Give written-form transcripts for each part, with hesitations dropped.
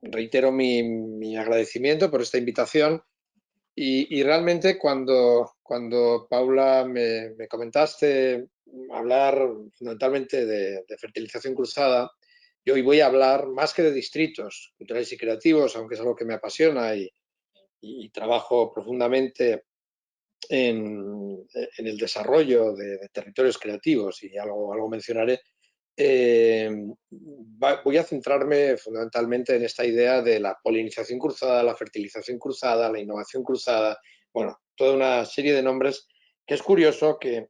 reitero mi agradecimiento por esta invitación y realmente cuando Paula me comentaste hablar fundamentalmente de fertilización cruzada, yo hoy voy a hablar más que de distritos culturales y creativos, aunque es algo que me apasiona y trabajo profundamente en el desarrollo de territorios creativos y algo mencionaré. Voy a centrarme fundamentalmente en esta idea de la polinización cruzada, la fertilización cruzada, la innovación cruzada, bueno, toda una serie de nombres que es curioso que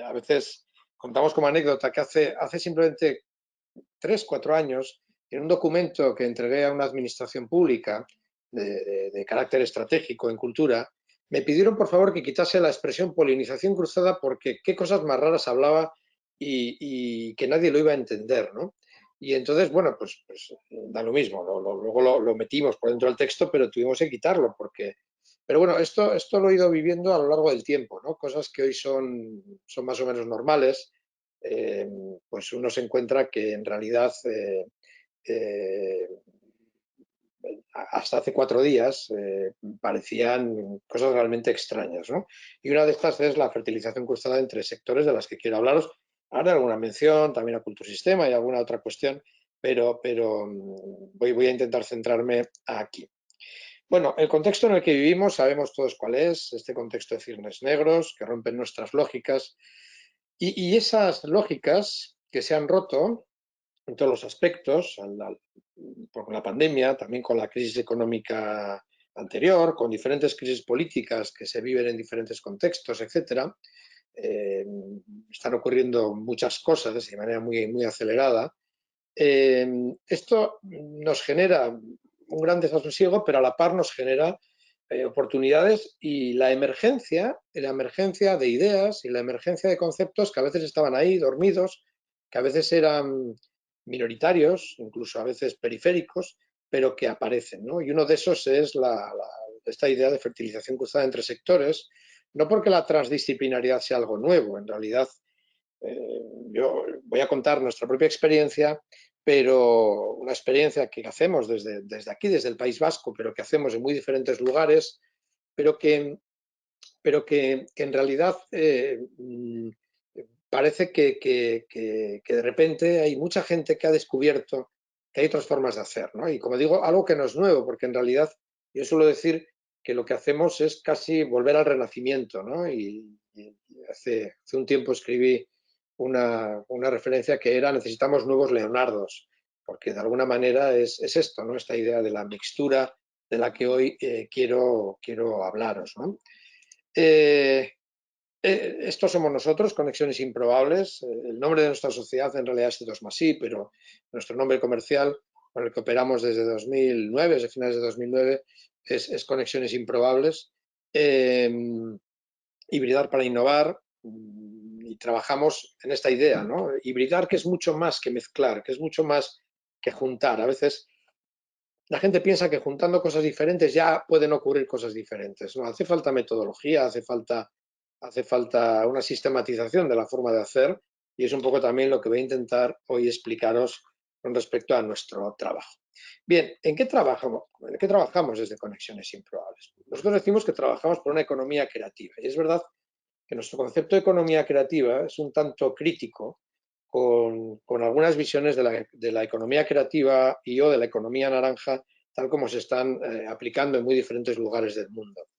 a veces contamos como anécdota que hace simplemente 3 o 4 años, en un documento que entregué a una administración pública de carácter estratégico en cultura, me pidieron por favor que quitase la expresión polinización cruzada porque qué cosas más raras hablaba y que nadie lo iba a entender, ¿no? Y entonces, bueno, pues da lo mismo, luego lo metimos por dentro del texto, pero tuvimos que quitarlo porque... Pero bueno, esto lo he ido viviendo a lo largo del tiempo, ¿no? Cosas que hoy son más o menos normales, eh, pues uno se encuentra que en realidad eh, hasta hace 4 días parecían cosas realmente extrañas, ¿no? Y una de estas es la fertilización cruzada entre sectores de las que quiero hablaros. Haré alguna mención también a Cultursistema y alguna otra cuestión, pero voy a intentar centrarme aquí. Bueno, el contexto en el que vivimos sabemos todos cuál es, este contexto de cisnes negros que rompen nuestras lógicas y esas lógicas que se han roto en todos los aspectos, con la pandemia, también con la crisis económica anterior, con diferentes crisis políticas que se viven en diferentes contextos, etcétera. Eh, Están ocurriendo muchas cosas de manera muy acelerada. Esto nos genera un gran desasosiego, pero a la par nos genera oportunidades y la emergencia de ideas y la emergencia de conceptos que a veces estaban ahí dormidos, que a veces eran minoritarios, incluso a veces periféricos, pero que aparecen, ¿no? Y uno de esos es esta idea de fertilización cruzada entre sectores, no porque la transdisciplinariedad sea algo nuevo, en realidad yo voy a contar nuestra propia experiencia, pero una experiencia que hacemos desde aquí, desde el País Vasco, pero que hacemos en muy diferentes lugares, pero que en realidad parece que de repente hay mucha gente que ha descubierto que hay otras formas de hacer, ¿no? Y como digo, algo que no es nuevo, porque en realidad yo suelo decir que lo que hacemos es casi volver al Renacimiento, ¿no? Y hace un tiempo escribí una referencia que era necesitamos nuevos Leonardos, porque de alguna manera es esto, ¿no? Esta idea de la mixtura de la que hoy quiero hablaros, ¿no? Eh, Estos somos nosotros, Conexiones Improbables. El nombre de nuestra sociedad en realidad es 2+I, pero nuestro nombre comercial, con el que operamos desde 2009, desde finales de 2009, es Conexiones Improbables. Hibridar para innovar, y trabajamos en esta idea, ¿no? Hibridar, que es mucho más que mezclar, que es mucho más que juntar. A veces la gente piensa que juntando cosas diferentes ya pueden ocurrir cosas diferentes. No, hace falta metodología, hace falta una sistematización de la forma de hacer y es un poco también lo que voy a intentar hoy explicaros con respecto a nuestro trabajo. Bien, ¿en qué trabajamos desde Conexiones Improbables? Nosotros decimos que trabajamos por una economía creativa y es verdad que nuestro concepto de economía creativa es un tanto crítico con algunas visiones de la economía creativa y o de la economía naranja, tal como se están aplicando en muy diferentes lugares del mundo.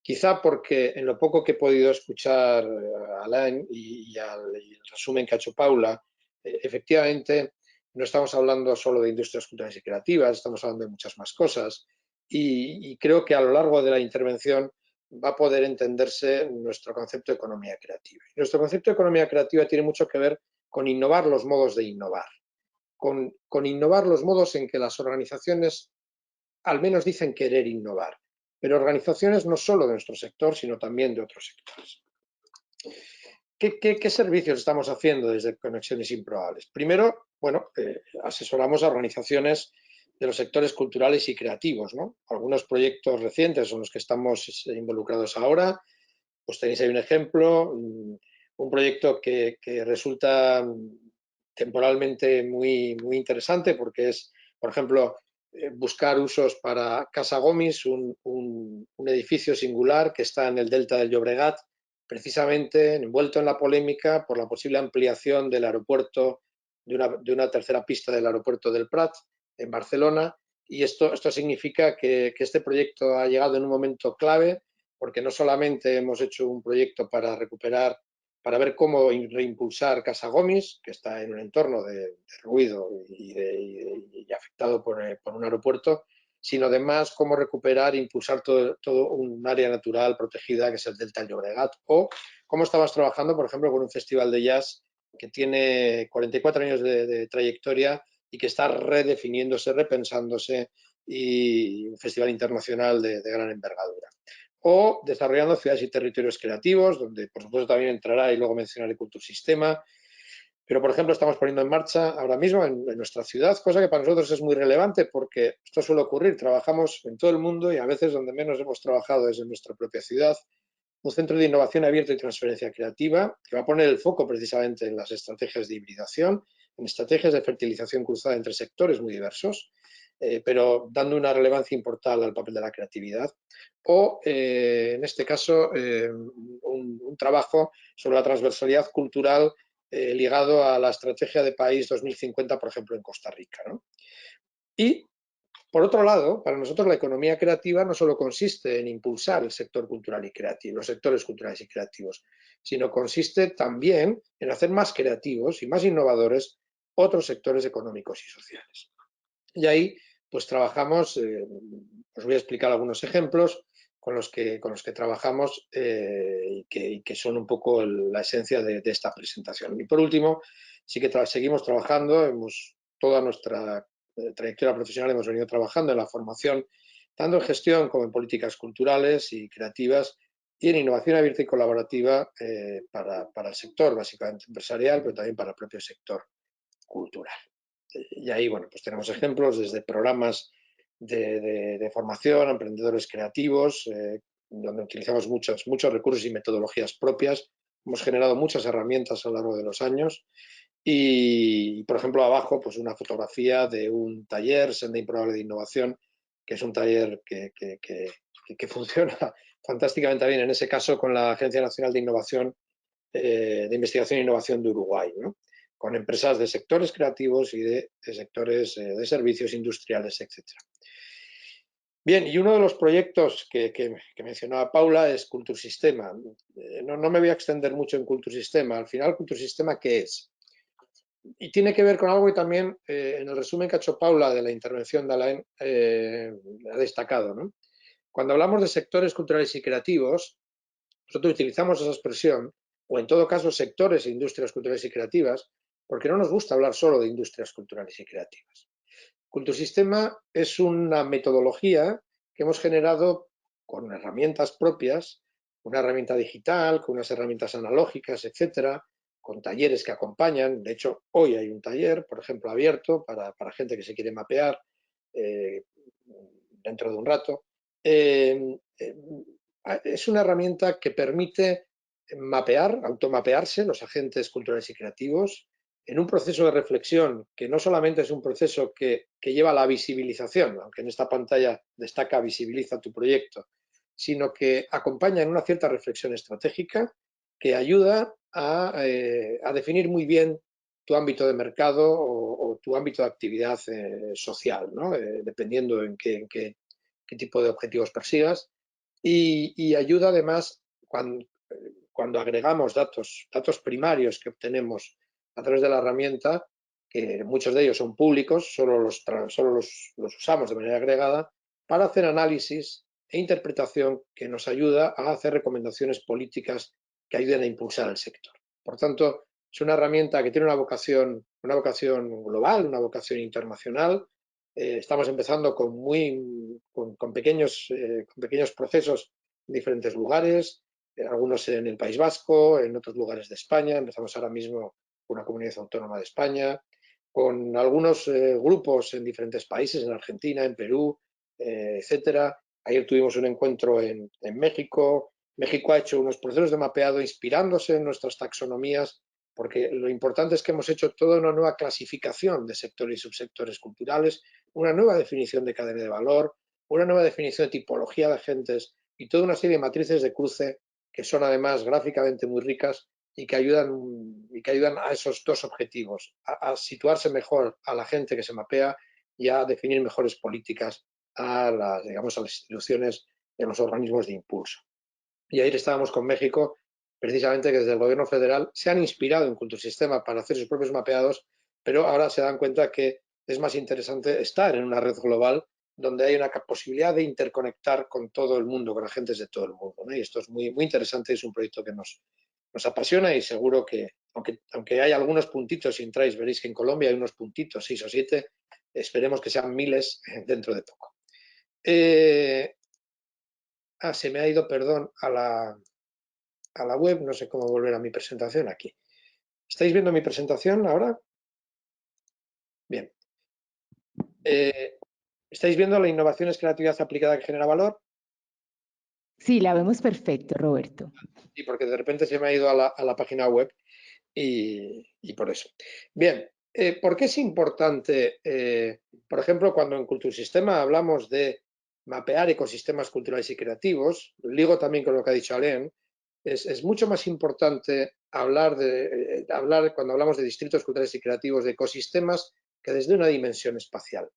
Quizá porque en lo poco que he podido escuchar a Alain y el resumen que ha hecho Paula, efectivamente no estamos hablando solo de industrias culturales y creativas, estamos hablando de muchas más cosas y creo que a lo largo de la intervención va a poder entenderse nuestro concepto de economía creativa. Y nuestro concepto de economía creativa tiene mucho que ver con innovar los modos de innovar, con innovar los modos en que las organizaciones al menos dicen querer innovar, pero organizaciones no solo de nuestro sector, sino también de otros sectores. ¿Qué servicios estamos haciendo desde Conexiones Improbables? Primero, bueno, asesoramos a organizaciones de los sectores culturales y creativos, ¿no? Algunos proyectos recientes son los que estamos involucrados ahora. Pues tenéis ahí un ejemplo, un proyecto que resulta temporalmente muy interesante porque es, por ejemplo, buscar usos para Casa Gomis, un edificio singular que está en el delta del Llobregat, precisamente envuelto en la polémica por la posible ampliación del aeropuerto, de una tercera pista del aeropuerto del Prat en Barcelona. Y esto significa que este proyecto ha llegado en un momento clave, porque no solamente hemos hecho un proyecto para recuperar, para ver cómo reimpulsar Casa Gomis, que está en un entorno de ruido y afectado por un aeropuerto, sino además cómo recuperar e impulsar todo un área natural protegida que es el Delta del Llobregat, o cómo estamos trabajando, por ejemplo, con un festival de jazz que tiene 44 años de trayectoria y que está redefiniéndose, repensándose, y un festival internacional de gran envergadura. O desarrollando ciudades y territorios creativos, donde por supuesto también entrará, y luego mencionaré Cultursistema. Pero, por ejemplo, estamos poniendo en marcha ahora mismo en nuestra ciudad, cosa que para nosotros es muy relevante porque esto suele ocurrir, trabajamos en todo el mundo y a veces donde menos hemos trabajado es en nuestra propia ciudad, un centro de innovación abierto y transferencia creativa que va a poner el foco precisamente en las estrategias de hibridación, en estrategias de fertilización cruzada entre sectores muy diversos, pero dando una relevancia importante al papel de la creatividad. O, en este caso, un trabajo sobre la transversalidad cultural ligado a la estrategia de país 2050, por ejemplo, en Costa Rica, ¿no? Y, por otro lado, para nosotros la economía creativa no solo consiste en impulsar el sector cultural y creativo, los sectores culturales y creativos, sino consiste también en hacer más creativos y más innovadores otros sectores económicos y sociales. Y ahí, pues trabajamos, os voy a explicar algunos ejemplos con los que trabajamos y que son un poco la esencia de esta presentación. Y por último, sí que seguimos trabajando, toda nuestra trayectoria profesional hemos venido trabajando en la formación, tanto en gestión como en políticas culturales y creativas y en innovación abierta y colaborativa para el sector, básicamente empresarial, pero también para el propio sector cultural. Y ahí, bueno, pues tenemos ejemplos desde programas de formación a emprendedores creativos, donde utilizamos muchos recursos y metodologías propias. Hemos generado muchas herramientas a lo largo de los años y, por ejemplo, abajo, pues una fotografía de un taller, Senda Improbable de Innovación, que es un taller que funciona fantásticamente bien, en ese caso con la Agencia Nacional de Innovación, de Investigación e Innovación de Uruguay, ¿no? Con empresas de sectores creativos y de sectores de servicios industriales, etc. Bien, y uno de los proyectos que mencionaba Paula es Cultursistema. No me voy a extender mucho en Cultursistema. Al final, Cultursistema, ¿qué es? Y tiene que ver con algo que también en el resumen que ha hecho Paula de la intervención de Alain ha destacado, ¿no? Cuando hablamos de sectores culturales y creativos, nosotros utilizamos esa expresión, o en todo caso sectores e industrias culturales y creativas, porque no nos gusta hablar solo de industrias culturales y creativas. Cultursistema es una metodología que hemos generado con herramientas propias, una herramienta digital, con unas herramientas analógicas, etcétera, con talleres que acompañan. De hecho, hoy hay un taller, por ejemplo, abierto para gente que se quiere mapear dentro de un rato. Es una herramienta que permite automapearse los agentes culturales y creativos en un proceso de reflexión que no solamente es un proceso que lleva a la visibilización, aunque en esta pantalla destaca visibiliza tu proyecto, sino que acompaña en una cierta reflexión estratégica que ayuda a definir muy bien tu ámbito de mercado o tu ámbito de actividad social, ¿no? Dependiendo en qué tipo de objetivos persigas. Y ayuda además cuando agregamos datos primarios que obtenemos a través de la herramienta, que muchos de ellos son públicos, solo los usamos de manera agregada, para hacer análisis e interpretación que nos ayuda a hacer recomendaciones políticas que ayuden a impulsar el sector. Por tanto, es una herramienta que tiene una vocación global, una vocación internacional. Estamos empezando con pequeños procesos en diferentes lugares, algunos en el País Vasco, en otros lugares de España. Empezamos ahora mismo con una comunidad autónoma de España, con algunos grupos en diferentes países, en Argentina, en Perú, etcétera. Ayer tuvimos un encuentro en México. México ha hecho unos procesos de mapeado inspirándose en nuestras taxonomías porque lo importante es que hemos hecho toda una nueva clasificación de sectores y subsectores culturales, una nueva definición de cadena de valor, una nueva definición de tipología de agentes y toda una serie de matrices de cruce que son además gráficamente muy ricas y que ayudan a esos dos objetivos, a situarse mejor a la gente que se mapea y a definir mejores políticas a las instituciones y a los organismos de impulso. Y ayer estábamos con México, precisamente que desde el gobierno federal se han inspirado en Cultursistema para hacer sus propios mapeados, pero ahora se dan cuenta que es más interesante estar en una red global donde hay una posibilidad de interconectar con todo el mundo, con agentes de todo el mundo, ¿no? Y esto es muy, muy interesante, es un proyecto que nos apasiona y seguro que, aunque hay algunos puntitos, si entráis veréis que en Colombia hay unos puntitos, 6 o 7, esperemos que sean miles dentro de poco. Se me ha ido, perdón, a la web, no sé cómo volver a mi presentación aquí. ¿Estáis viendo mi presentación ahora? Bien. ¿Estáis viendo la innovación es creatividad aplicada que genera valor? Sí, la vemos perfecto, Roberto. Sí, porque de repente se me ha ido a la página web y por eso. Bien, ¿por qué es importante, por ejemplo, cuando en Cultursistema hablamos de mapear ecosistemas culturales y creativos, ligo también con lo que ha dicho Alain, es mucho más importante hablar cuando hablamos de distritos culturales y creativos, de ecosistemas, que desde una dimensión espacial.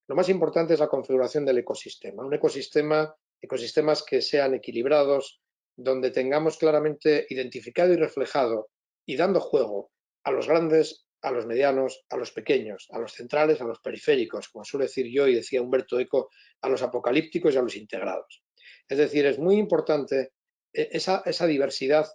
Lo más importante es la configuración del ecosistema. Un ecosistemas que sean equilibrados, donde tengamos claramente identificado y reflejado y dando juego a los grandes, a los medianos, a los pequeños, a los centrales, a los periféricos, como suele decir yo y decía Humberto Eco, a los apocalípticos y a los integrados. Es decir, es muy importante esa diversidad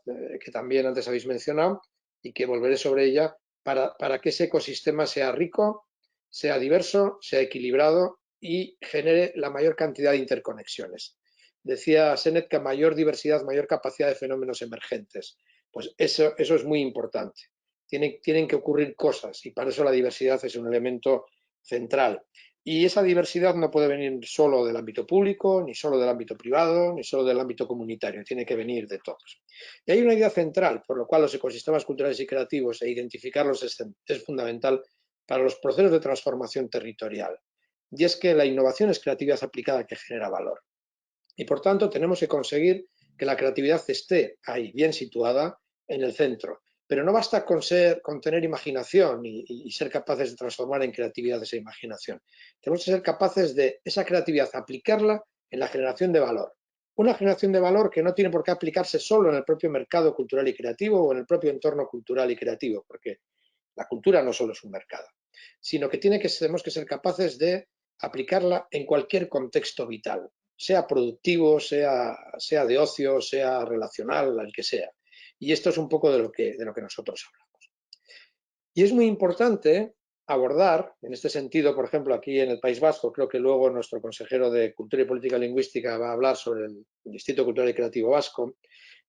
que también antes habéis mencionado y que volveré sobre ella para que ese ecosistema sea rico, sea diverso, sea equilibrado y genere la mayor cantidad de interconexiones. Decía Seneca, mayor diversidad, mayor capacidad de fenómenos emergentes. Pues eso es muy importante. Tienen que ocurrir cosas y para eso la diversidad es un elemento central. Y esa diversidad no puede venir solo del ámbito público, ni solo del ámbito privado, ni solo del ámbito comunitario, tiene que venir de todos. Y hay una idea central, por lo cual los ecosistemas culturales y creativos e identificarlos es fundamental para los procesos de transformación territorial. Y es que la innovación es creatividad aplicada que genera valor. Y por tanto tenemos que conseguir que la creatividad esté ahí, bien situada, en el centro. Pero no basta con tener imaginación y ser capaces de transformar en creatividad esa imaginación. Tenemos que ser capaces de esa creatividad aplicarla en la generación de valor. Una generación de valor que no tiene por qué aplicarse solo en el propio mercado cultural y creativo o en el propio entorno cultural y creativo, porque la cultura no solo es un mercado, sino que tenemos que ser capaces de aplicarla en cualquier contexto vital, sea productivo, sea de ocio, sea relacional, el que sea. Y esto es un poco de lo que nosotros hablamos. Y es muy importante abordar, en este sentido, por ejemplo, aquí en el País Vasco, creo que luego nuestro consejero de Cultura y Política Lingüística va a hablar sobre el Distrito Cultural y Creativo Vasco,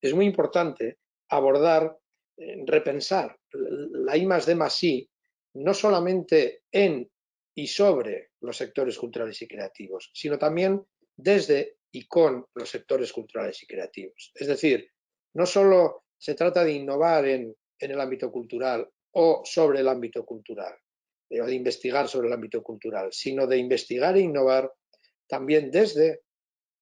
es muy importante abordar, repensar la I+D+I, no solamente en y sobre los sectores culturales y creativos, sino también desde y con los sectores culturales y creativos. Es decir, no solo se trata de innovar en el ámbito cultural o sobre el ámbito cultural, o de investigar sobre el ámbito cultural, sino de investigar e innovar también desde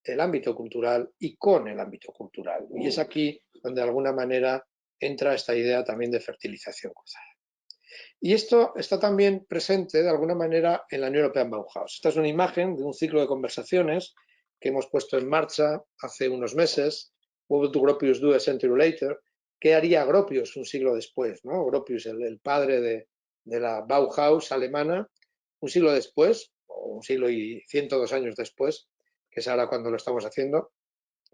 el ámbito cultural y con el ámbito cultural. Y es aquí donde de alguna manera entra esta idea también de fertilización cruzada. Y esto está también presente de alguna manera en la New European Bauhaus. Esta es una imagen de un ciclo de conversaciones que hemos puesto en marcha hace unos meses, What would Gropius do a century later? ¿Qué haría Gropius un siglo después? ¿No? Gropius, el padre de la Bauhaus alemana, un siglo después, o un siglo y 102 años después, que es ahora cuando lo estamos haciendo,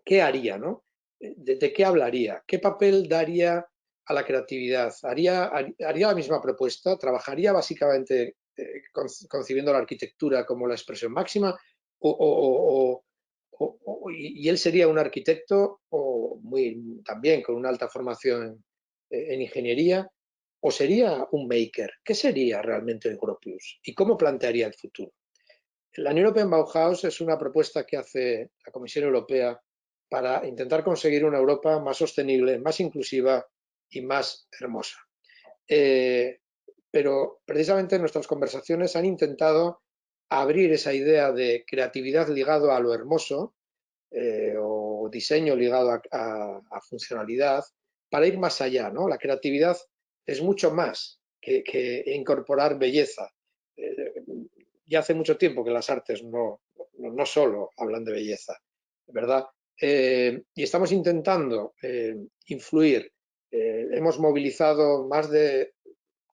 ¿qué haría? ¿No? ¿De qué hablaría? ¿Qué papel daría a la creatividad? ¿Haría la misma propuesta? ¿Trabajaría básicamente concibiendo la arquitectura como la expresión máxima? ¿Y él sería un arquitecto también con una alta formación en ingeniería? ¿O sería un maker? ¿Qué sería realmente el Gropius? ¿Y cómo plantearía el futuro? La Unión Europea en Bauhaus es una propuesta que hace la Comisión Europea para intentar conseguir una Europa más sostenible, más inclusiva y más hermosa. pero precisamente nuestras conversaciones han intentado abrir esa idea de creatividad ligado a lo hermoso, o diseño ligado a funcionalidad, para ir más allá, ¿no? La creatividad es mucho más que incorporar belleza. Ya hace mucho tiempo que las artes no solo hablan de belleza, ¿verdad? Y estamos intentando influir. Hemos movilizado más de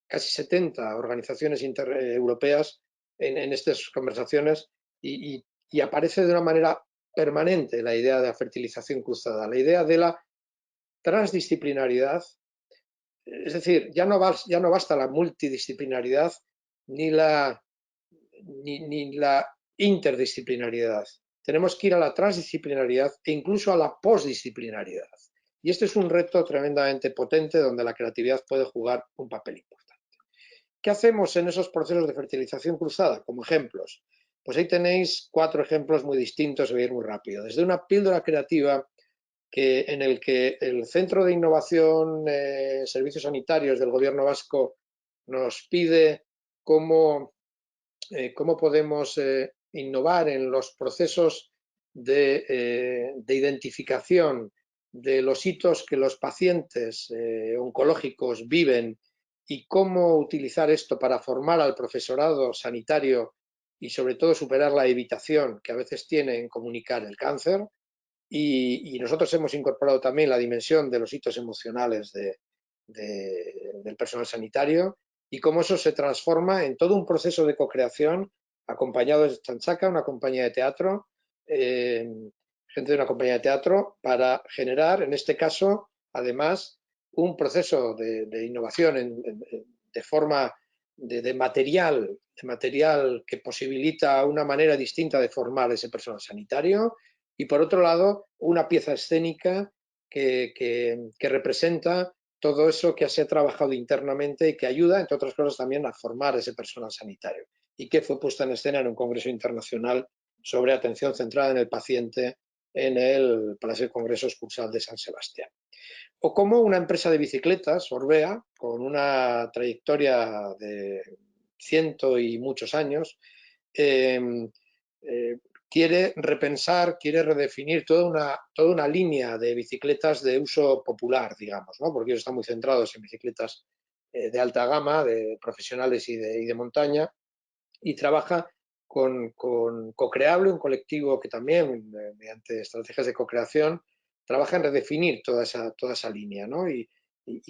casi 70 organizaciones europeas en estas conversaciones y aparece de una manera permanente la idea de la fertilización cruzada, la idea de la transdisciplinaridad. Es decir, ya no basta la multidisciplinaridad ni la interdisciplinaridad. Tenemos que ir a la transdisciplinaridad e incluso a la postdisciplinaridad. Y este es un reto tremendamente potente donde la creatividad puede jugar un papel importante. ¿Qué hacemos en esos procesos de fertilización cruzada? Como ejemplos. Pues ahí tenéis 4 ejemplos muy distintos, voy a ir muy rápido. Desde una píldora creativa en el que el Centro de Innovación Servicios Sanitarios del Gobierno Vasco nos pide cómo podemos innovar en los procesos de identificación de los hitos que los pacientes oncológicos viven y cómo utilizar esto para formar al profesorado sanitario y sobre todo superar la evitación que a veces tiene en comunicar el cáncer. Y nosotros hemos incorporado también la dimensión de los hitos emocionales del personal sanitario y cómo eso se transforma en todo un proceso de co-creación acompañado de Chanchaca, una compañía de teatro, gente de una compañía de teatro, para generar, en este caso, además, un proceso de innovación de forma de material que posibilita una manera distinta de formar ese personal sanitario y, por otro lado, una pieza escénica que representa todo eso que se ha trabajado internamente y que ayuda, entre otras cosas, también a formar ese personal sanitario y que fue puesta en escena en un congreso internacional sobre atención centrada en el paciente en el Palacio de Congresos Cursal de San Sebastián. O como una empresa de bicicletas, Orbea, con una trayectoria de ciento y muchos años, eh, quiere repensar, quiere redefinir toda una línea de bicicletas de uso popular, digamos, ¿no? Porque ellos están muy centrados en bicicletas de alta gama, de profesionales y de montaña, y trabaja con Cocreable, un colectivo que también, mediante estrategias de co-creación, trabaja en redefinir toda esa línea, ¿no? Y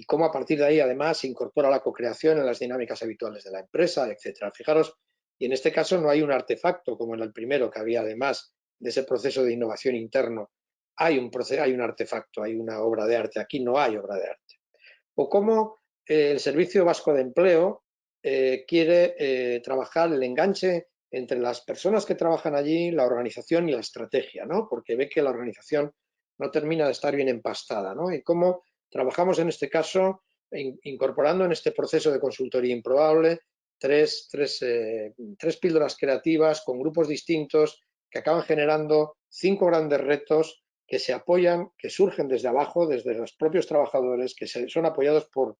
cómo a partir de ahí, además, se incorpora la co-creación en las dinámicas habituales de la empresa, etcétera. Fijaros, y en este caso no hay un artefacto como en el primero, que había además de ese proceso de innovación interno, hay un artefacto, hay una obra de arte. Aquí no hay obra de arte. O cómo el Servicio Vasco de Empleo quiere trabajar el enganche entre las personas que trabajan allí, la organización y la estrategia, ¿no? Porque ve que la organización no termina de estar bien empastada, ¿no? Y cómo trabajamos en este caso incorporando en este proceso de consultoría improbable tres píldoras creativas con grupos distintos que acaban generando 5 grandes retos que se apoyan, que surgen desde abajo, desde los propios trabajadores, que son apoyados por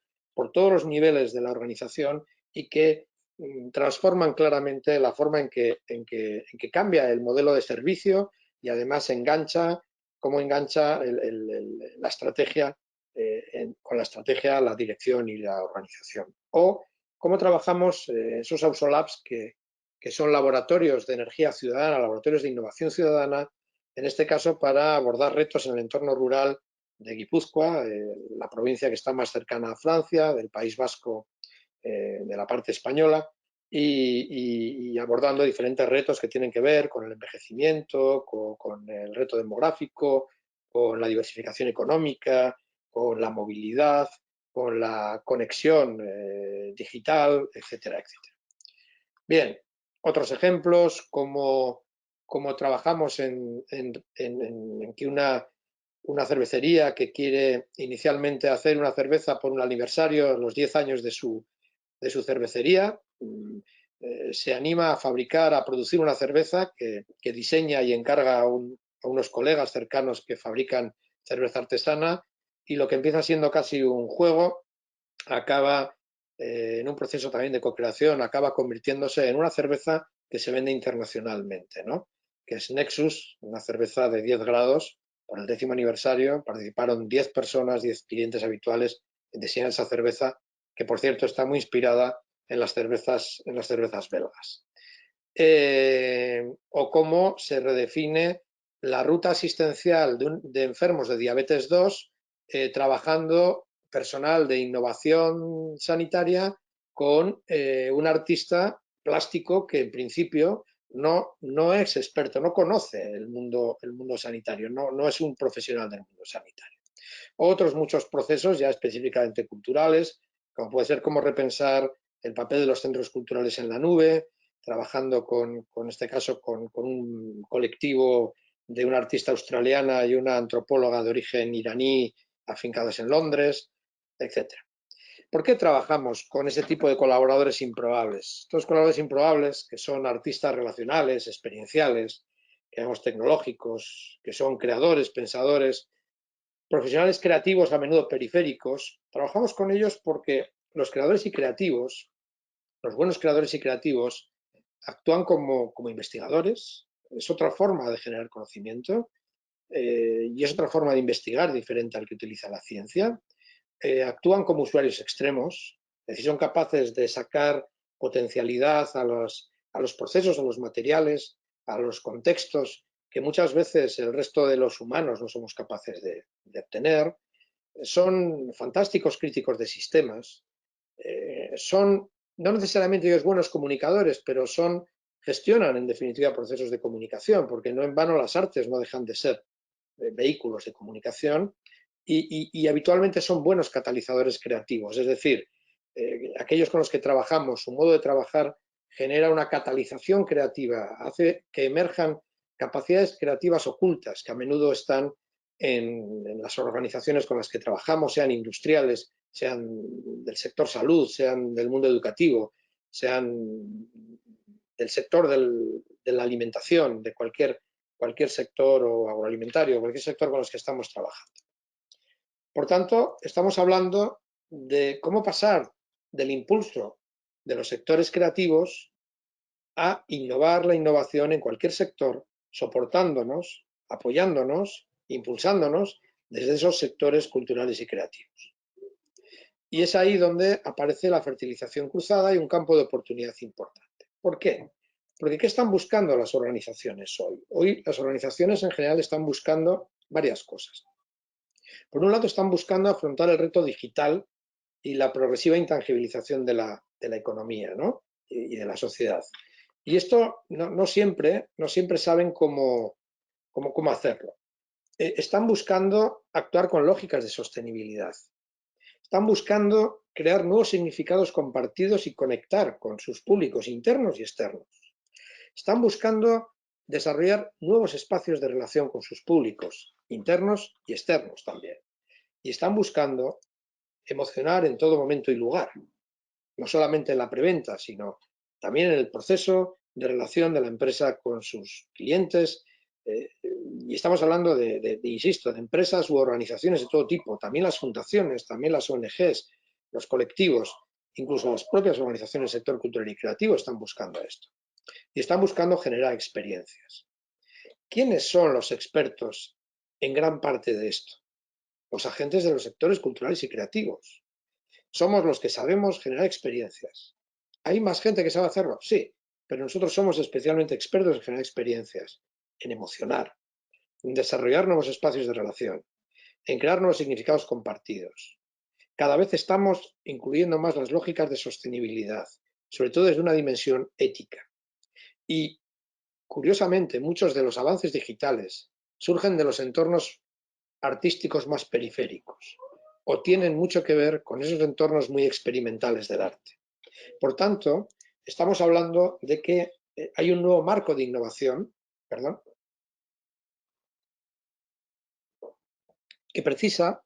todos los niveles de la organización y que transforman claramente la forma en que cambia el modelo de servicio y además cómo engancha la estrategia, con la estrategia, la dirección y la organización. O cómo trabajamos esos Ausolabs que son laboratorios de energía ciudadana, laboratorios de innovación ciudadana, en este caso para abordar retos en el entorno rural de Guipúzcoa, la provincia que está más cercana a Francia, del País Vasco, de la parte española, y abordando diferentes retos que tienen que ver con el envejecimiento, con el reto demográfico, con la diversificación económica, con la movilidad, con la conexión digital, etcétera, etcétera. Bien, otros ejemplos, como trabajamos en que una cervecería que quiere inicialmente hacer una cerveza por un aniversario, los 10 años de su cervecería, se anima a fabricar, a producir una cerveza que diseña y encarga a unos colegas cercanos que fabrican cerveza artesana, y lo que empieza siendo casi un juego acaba en un proceso también de co-creación, acaba convirtiéndose en una cerveza que se vende internacionalmente, ¿no? Que es Nexus, una cerveza de 10 grados. Por el 10º aniversario participaron 10 personas, 10 clientes habituales en diseñar esa cerveza, que por cierto está muy inspirada en las cervezas belgas. O cómo se redefine la ruta asistencial de enfermos de diabetes 2, trabajando personal de innovación sanitaria con un artista plástico que en principio no es experto, no conoce el mundo sanitario, no es un profesional del mundo sanitario. Otros muchos procesos ya específicamente culturales, como puede ser cómo repensar el papel de los centros culturales en la nube, trabajando con este caso, con un colectivo de una artista australiana y una antropóloga de origen iraní afincadas en Londres, etc. ¿Por qué trabajamos con ese tipo de colaboradores improbables? Estos colaboradores improbables, que son artistas relacionales, experienciales, que llamamos tecnológicos, que son creadores, pensadores, profesionales creativos a menudo periféricos, trabajamos con ellos porque los creadores y creativos, los buenos creadores y creativos, actúan como investigadores. Es otra forma de generar conocimiento y es otra forma de investigar diferente al que utiliza la ciencia. Actúan como usuarios extremos, es decir, son capaces de sacar potencialidad a los procesos, a los materiales, a los contextos que muchas veces el resto de los humanos no somos capaces de obtener. Son fantásticos críticos de sistemas, son no necesariamente ellos buenos comunicadores, pero gestionan en definitiva procesos de comunicación, porque no en vano las artes no dejan de ser vehículos de comunicación y habitualmente son buenos catalizadores creativos, es decir, aquellos con los que trabajamos, su modo de trabajar genera una catalización creativa, hace que emerjan capacidades creativas ocultas que a menudo están en las organizaciones con las que trabajamos, sean industriales, sean del sector salud, sean del mundo educativo, sean del sector de la alimentación, de cualquier sector o agroalimentario, cualquier sector con los que estamos trabajando. Por tanto, estamos hablando de cómo pasar del impulso de los sectores creativos a innovar la innovación en cualquier sector, soportándonos, apoyándonos, impulsándonos desde esos sectores culturales y creativos. Y es ahí donde aparece la fertilización cruzada y un campo de oportunidad importante. ¿Por qué? Porque ¿qué están buscando las organizaciones hoy? Hoy las organizaciones en general están buscando varias cosas. Por un lado, están buscando afrontar el reto digital y la progresiva intangibilización de la economía, ¿no? y de la sociedad. Y esto no siempre saben cómo hacerlo. Están buscando actuar con lógicas de sostenibilidad. Están buscando crear nuevos significados compartidos y conectar con sus públicos internos y externos. Están buscando desarrollar nuevos espacios de relación con sus públicos internos y externos también. Y están buscando emocionar en todo momento y lugar, no solamente en la preventa, sino también en el proceso de relación de la empresa con sus clientes. Y estamos hablando insisto, de empresas u organizaciones de todo tipo, también las fundaciones, también las ONGs, los colectivos, incluso las propias organizaciones del sector cultural y creativo están buscando esto. Y están buscando generar experiencias. ¿Quiénes son los expertos en gran parte de esto? Los agentes de los sectores culturales y creativos. Somos los que sabemos generar experiencias. ¿Hay más gente que sabe hacerlo? Sí, pero nosotros somos especialmente expertos en generar experiencias, en emocionar, en desarrollar nuevos espacios de relación, en crear nuevos significados compartidos. Cada vez estamos incluyendo más las lógicas de sostenibilidad, sobre todo desde una dimensión ética. Y, curiosamente, muchos de los avances digitales surgen de los entornos artísticos más periféricos o tienen mucho que ver con esos entornos muy experimentales del arte. Por tanto, estamos hablando de que hay un nuevo marco de innovación, que precisa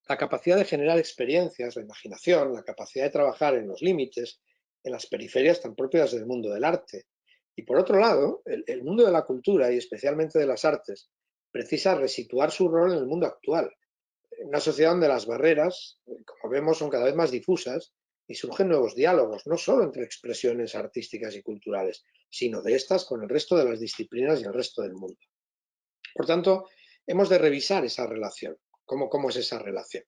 la capacidad de generar experiencias, la imaginación, la capacidad de trabajar en los límites, en las periferias tan propias del mundo del arte. Y por otro lado, el mundo de la cultura y especialmente de las artes precisa resituar su rol en el mundo actual. En una sociedad donde las barreras, como vemos, son cada vez más difusas y surgen nuevos diálogos, no solo entre expresiones artísticas y culturales, sino de estas con el resto de las disciplinas y el resto del mundo. Por tanto, hemos de revisar esa relación. ¿Cómo es esa relación?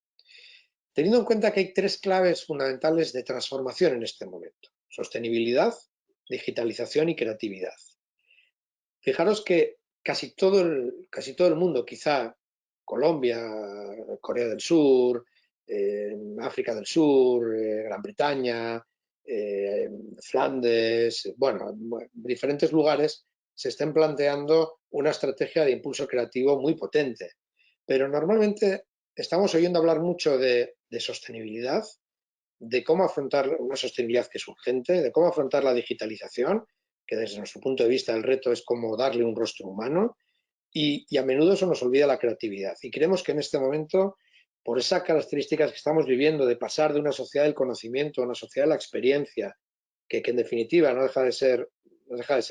Teniendo en cuenta que hay tres claves fundamentales de transformación en este momento: sostenibilidad, digitalización y creatividad. Fijaros que casi todo el mundo, quizá Colombia, Corea del Sur, África del Sur, Gran Bretaña, Flandes, bueno, diferentes lugares se estén planteando una estrategia de impulso creativo muy potente. Pero normalmente estamos oyendo hablar mucho de sostenibilidad, de cómo afrontar una sostenibilidad que es urgente, de cómo afrontar la digitalización, que desde nuestro punto de vista el reto es cómo darle un rostro humano, y a menudo eso nos olvida la creatividad. Y creemos que en este momento, por esas características que estamos viviendo de pasar de una sociedad del conocimiento a una sociedad de la experiencia, que en definitiva no deja de ser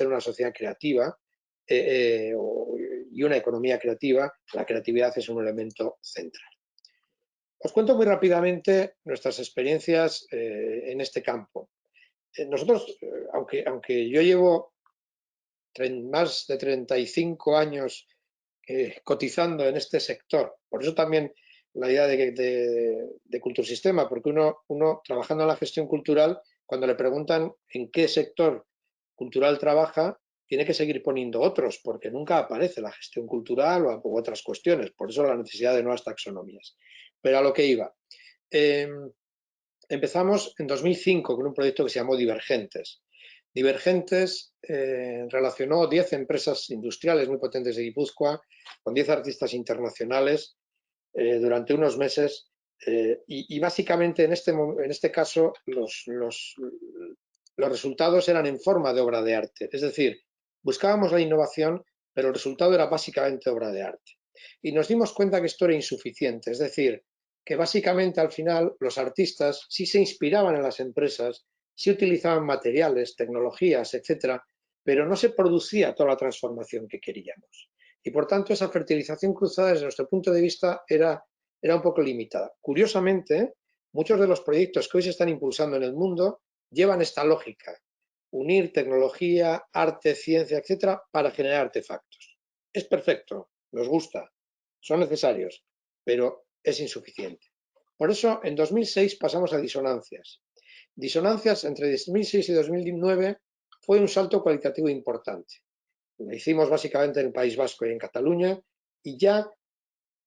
una sociedad creativa y una economía creativa, la creatividad es un elemento central. Os cuento muy rápidamente nuestras experiencias en este campo. Nosotros, aunque yo llevo más de 35 años cotizando en este sector, por eso también la idea de Cultursistema, porque uno trabajando en la gestión cultural, cuando le preguntan en qué sector cultural trabaja, tiene que seguir poniendo otros, porque nunca aparece la gestión cultural o otras cuestiones, por eso la necesidad de nuevas taxonomías. Pero a lo que iba. Empezamos en 2005 con un proyecto que se llamó Divergentes. Divergentes relacionó 10 empresas industriales muy potentes de Guipúzcoa con 10 artistas internacionales durante unos meses y básicamente en este caso los resultados eran en forma de obra de arte. Es decir, buscábamos la innovación, pero el resultado era básicamente obra de arte. Y nos dimos cuenta que esto era insuficiente, es decir, que básicamente al final los artistas sí se inspiraban en las empresas, sí utilizaban materiales, tecnologías, etcétera, pero no se producía toda la transformación que queríamos. Y por tanto esa fertilización cruzada desde nuestro punto de vista era un poco limitada. Curiosamente, muchos de los proyectos que hoy se están impulsando en el mundo llevan esta lógica: unir tecnología, arte, ciencia, etcétera, para generar artefactos. Es perfecto, nos gusta, son necesarios, pero es insuficiente. Por eso, en 2006 pasamos a Disonancias. Disonancias entre 2006 y 2009 fue un salto cualitativo importante. Lo hicimos básicamente en el País Vasco y en Cataluña, y ya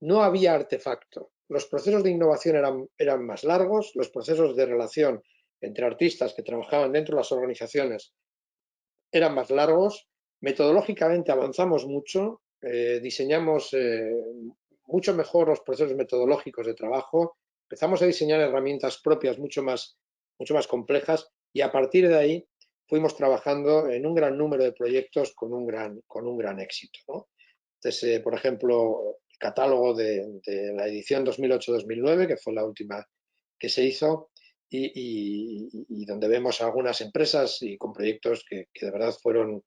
no había artefacto. Los procesos de innovación eran más largos, los procesos de relación entre artistas que trabajaban dentro de las organizaciones eran más largos. Metodológicamente avanzamos mucho, diseñamos mucho mejor los procesos metodológicos de trabajo, empezamos a diseñar herramientas propias mucho más complejas, y a partir de ahí fuimos trabajando en un gran número de proyectos con un gran éxito, ¿no? Entonces, por ejemplo, el catálogo de la edición 2008-2009, que fue la última que se hizo, y donde vemos algunas empresas y con proyectos que de verdad fueron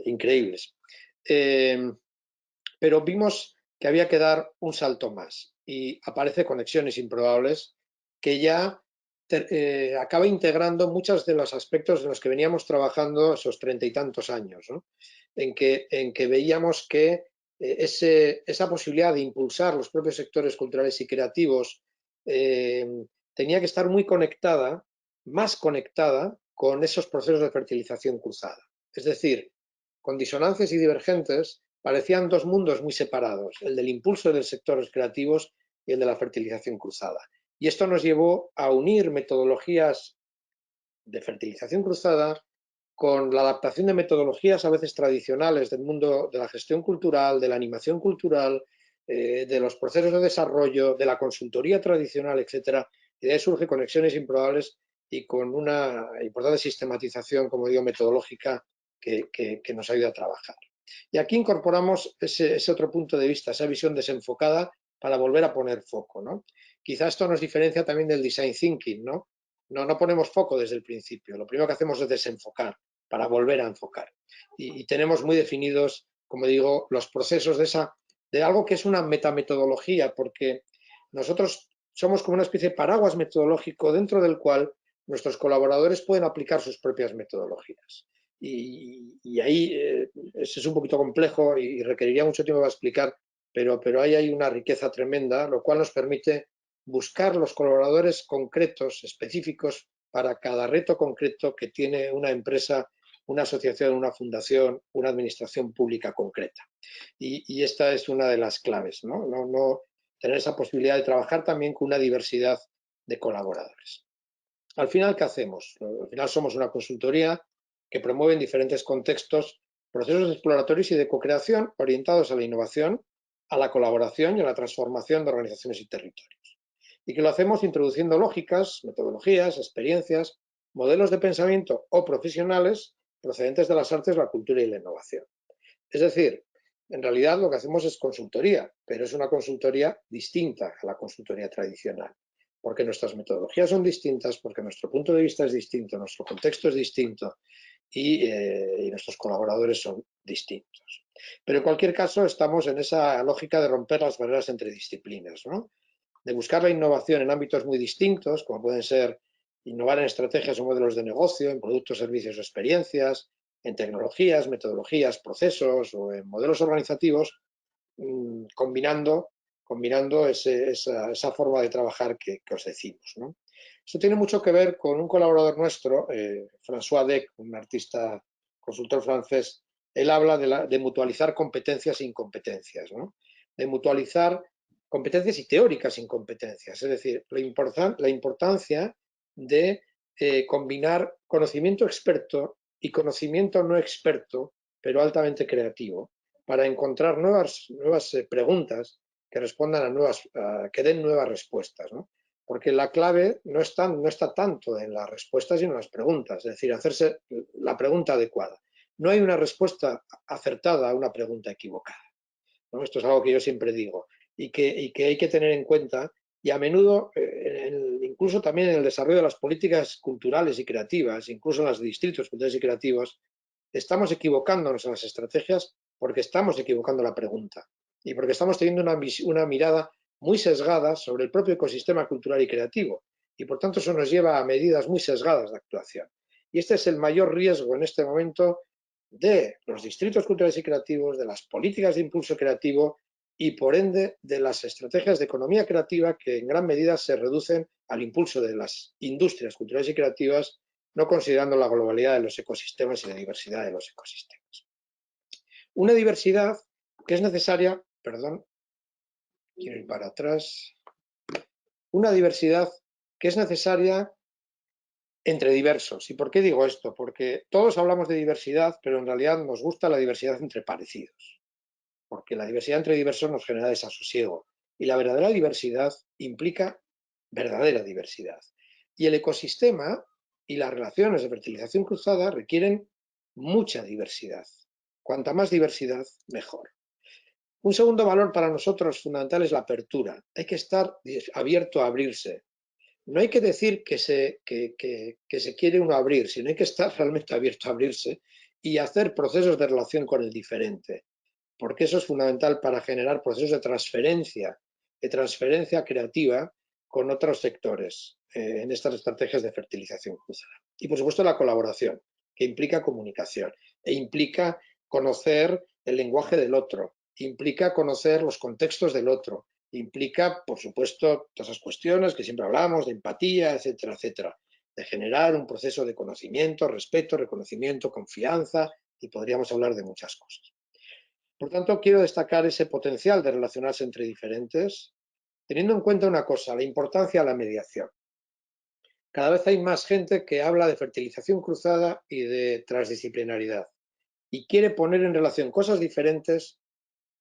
increíbles. Pero vimos que había que dar un salto más, y aparece Conexiones Improbables, que ya acaba integrando muchos de los aspectos en los que veníamos trabajando esos 30 y tantos años, ¿no? en que veíamos que esa posibilidad de impulsar los propios sectores culturales y creativos tenía que estar muy conectada, más conectada con esos procesos de fertilización cruzada. Es decir, con Disonancias y Divergentes parecían dos mundos muy separados: el del impulso de los sectores creativos y el de la fertilización cruzada. Y esto nos llevó a unir metodologías de fertilización cruzada con la adaptación de metodologías a veces tradicionales del mundo de la gestión cultural, de la animación cultural, de los procesos de desarrollo, de la consultoría tradicional, etcétera. Y de ahí surge Conexiones Improbables, y con una importante sistematización, como digo, metodológica que nos ayuda a trabajar. Y aquí incorporamos ese otro punto de vista, esa visión desenfocada, para volver a poner foco, ¿no? Quizá esto nos diferencia también del design thinking, ¿no? No ponemos foco desde el principio, lo primero que hacemos es desenfocar para volver a enfocar. Y tenemos muy definidos, como digo, los procesos de algo que es una metametodología, porque nosotros somos como una especie de paraguas metodológico dentro del cual nuestros colaboradores pueden aplicar sus propias metodologías. Y ahí es un poquito complejo y requeriría mucho tiempo para explicar, pero ahí hay una riqueza tremenda, lo cual nos permite buscar los colaboradores concretos, específicos, para cada reto concreto que tiene una empresa, una asociación, una fundación, una administración pública concreta. Y esta es una de las claves, ¿no? No tener esa posibilidad de trabajar también con una diversidad de colaboradores. Al final, ¿qué hacemos? Al final somos una consultoría que promueve en diferentes contextos procesos exploratorios y de co-creación orientados a la innovación, a la colaboración y a la transformación de organizaciones y territorios. Y que lo hacemos introduciendo lógicas, metodologías, experiencias, modelos de pensamiento o profesionales procedentes de las artes, la cultura y la innovación. Es decir, en realidad lo que hacemos es consultoría, pero es una consultoría distinta a la consultoría tradicional, porque nuestras metodologías son distintas, porque nuestro punto de vista es distinto, nuestro contexto es distinto y nuestros colaboradores son distintos. Pero en cualquier caso estamos en esa lógica de romper las barreras entre disciplinas, ¿no? De buscar la innovación en ámbitos muy distintos, como pueden ser innovar en estrategias o modelos de negocio, en productos, servicios o experiencias, en tecnologías, metodologías, procesos o en modelos organizativos, combinando esa forma de trabajar que os decimos, ¿no? Esto tiene mucho que ver con un colaborador nuestro, François Deck, un artista consultor francés. Él habla de mutualizar competencias e incompetencias, ¿no? De mutualizar competencias y teóricas incompetencias, es decir, la importancia de combinar conocimiento experto y conocimiento no experto, pero altamente creativo, para encontrar nuevas preguntas que respondan que den nuevas respuestas, ¿no? Porque la clave no está tanto en las respuestas, sino en las preguntas, es decir, hacerse la pregunta adecuada. No hay una respuesta acertada a una pregunta equivocada, ¿no? Esto es algo que yo siempre digo y que hay que tener en cuenta, y a menudo, incluso también en el desarrollo de las políticas culturales y creativas, incluso en los distritos culturales y creativos, estamos equivocándonos en las estrategias porque estamos equivocando la pregunta y porque estamos teniendo una mirada muy sesgada sobre el propio ecosistema cultural y creativo, y por tanto eso nos lleva a medidas muy sesgadas de actuación. Y este es el mayor riesgo en este momento de los distritos culturales y creativos, de las políticas de impulso creativo y, por ende, de las estrategias de economía creativa, que en gran medida se reducen al impulso de las industrias culturales y creativas, no considerando la globalidad de los ecosistemas y la diversidad de los ecosistemas. Una diversidad que es necesaria, perdón, quiero ir para atrás, una diversidad que es necesaria entre diversos. ¿Y por qué digo esto? Porque todos hablamos de diversidad, pero en realidad nos gusta la diversidad entre parecidos, porque la diversidad entre diversos nos genera desasosiego, y la verdadera diversidad implica verdadera diversidad. Y el ecosistema y las relaciones de fertilización cruzada requieren mucha diversidad. Cuanta más diversidad, mejor. Un segundo valor para nosotros fundamental es la apertura. Hay que estar abierto a abrirse. No hay que decir que se quiere uno abrir, sino hay que estar realmente abierto a abrirse y hacer procesos de relación con el diferente, porque eso es fundamental para generar procesos de transferencia creativa con otros sectores en estas estrategias de fertilización cruzada. Y por supuesto la colaboración, que implica comunicación e implica conocer el lenguaje del otro, implica conocer los contextos del otro, implica, por supuesto, todas esas cuestiones que siempre hablamos, de empatía, etcétera, etcétera, de generar un proceso de conocimiento, respeto, reconocimiento, confianza, y podríamos hablar de muchas cosas. Por tanto, quiero destacar ese potencial de relacionarse entre diferentes, teniendo en cuenta una cosa, la importancia de la mediación. Cada vez hay más gente que habla de fertilización cruzada y de transdisciplinaridad, y quiere poner en relación cosas diferentes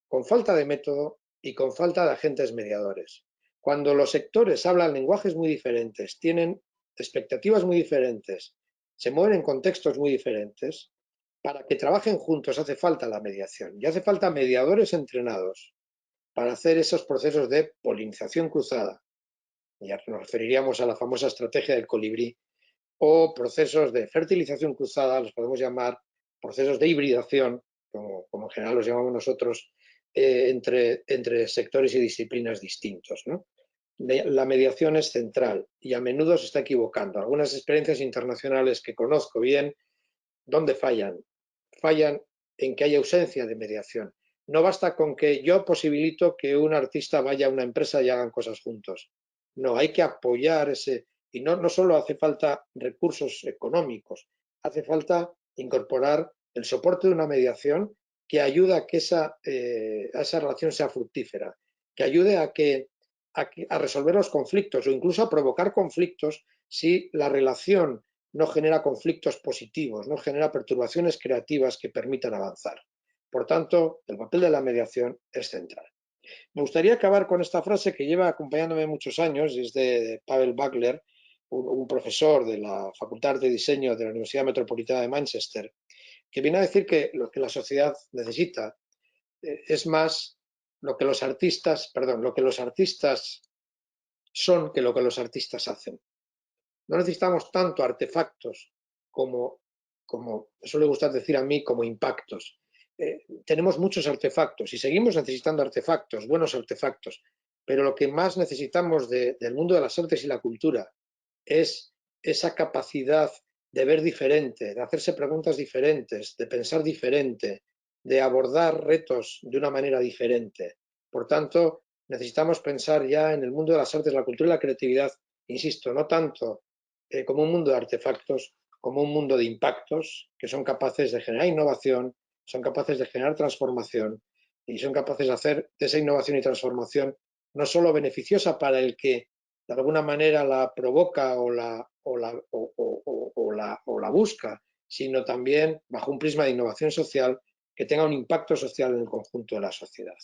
con falta de método y con falta de agentes mediadores. Cuando los sectores hablan lenguajes muy diferentes, tienen expectativas muy diferentes, se mueven en contextos muy diferentes, para que trabajen juntos hace falta la mediación y hace falta mediadores entrenados para hacer esos procesos de polinización cruzada. Ya nos referiríamos a la famosa estrategia del colibrí, o procesos de fertilización cruzada, los podemos llamar procesos de hibridación, como en general los llamamos nosotros, entre sectores y disciplinas distintos, ¿no? la mediación es central y a menudo se está equivocando. Algunas experiencias internacionales que conozco bien, ¿dónde fallan? Fallan en que hay ausencia de mediación. No basta con que yo posibilito que un artista vaya a una empresa y hagan cosas juntos. No, hay que apoyar ese. Y no solo hace falta recursos económicos, hace falta incorporar el soporte de una mediación que ayude a que esa relación sea fructífera, que ayude a resolver los conflictos o incluso a provocar conflictos si la relación no genera conflictos positivos, no genera perturbaciones creativas que permitan avanzar. Por tanto, el papel de la mediación es central. Me gustaría acabar con esta frase que lleva acompañándome muchos años, y es de Pavel Bagler, un profesor de la Facultad de Diseño de la Universidad Metropolitana de Manchester, que viene a decir que lo que la sociedad necesita es más lo que los artistas son que lo que los artistas hacen. No necesitamos tanto artefactos como eso le gusta decir a mí, como impactos. Tenemos muchos artefactos y seguimos necesitando artefactos, buenos artefactos, pero lo que más necesitamos del mundo de las artes y la cultura es esa capacidad de ver diferente, de hacerse preguntas diferentes, de pensar diferente, de abordar retos de una manera diferente. Por tanto, necesitamos pensar ya en el mundo de las artes, la cultura y la creatividad, insisto, no tanto como un mundo de artefactos, como un mundo de impactos que son capaces de generar innovación, son capaces de generar transformación y son capaces de hacer de esa innovación y transformación no solo beneficiosa para el que de alguna manera la provoca o la busca, sino también bajo un prisma de innovación social que tenga un impacto social en el conjunto de la sociedad.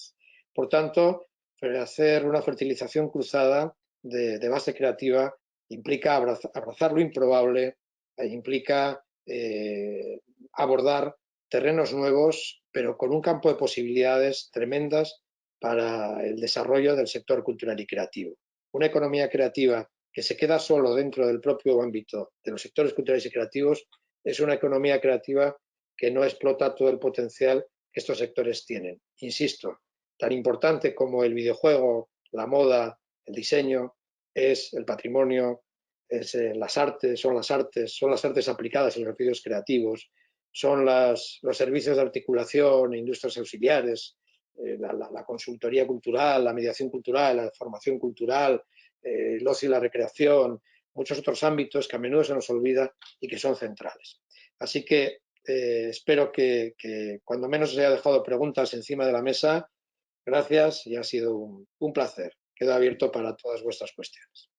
Por tanto, hacer una fertilización cruzada de base creativa implica abrazar lo improbable, implica abordar terrenos nuevos, pero con un campo de posibilidades tremendas para el desarrollo del sector cultural y creativo. Una economía creativa que se queda solo dentro del propio ámbito de los sectores culturales y creativos es una economía creativa que no explota todo el potencial que estos sectores tienen. Insisto, tan importante como el videojuego, la moda, el diseño, es el patrimonio, es las artes, son las artes aplicadas en los oficios creativos, son los servicios de articulación e industrias auxiliares, la consultoría cultural, la mediación cultural, la formación cultural, el ocio y la recreación, muchos otros ámbitos que a menudo se nos olvida y que son centrales. Así que espero que cuando menos os haya dejado preguntas encima de la mesa. Gracias y ha sido un placer. Quedo abierto para todas vuestras cuestiones.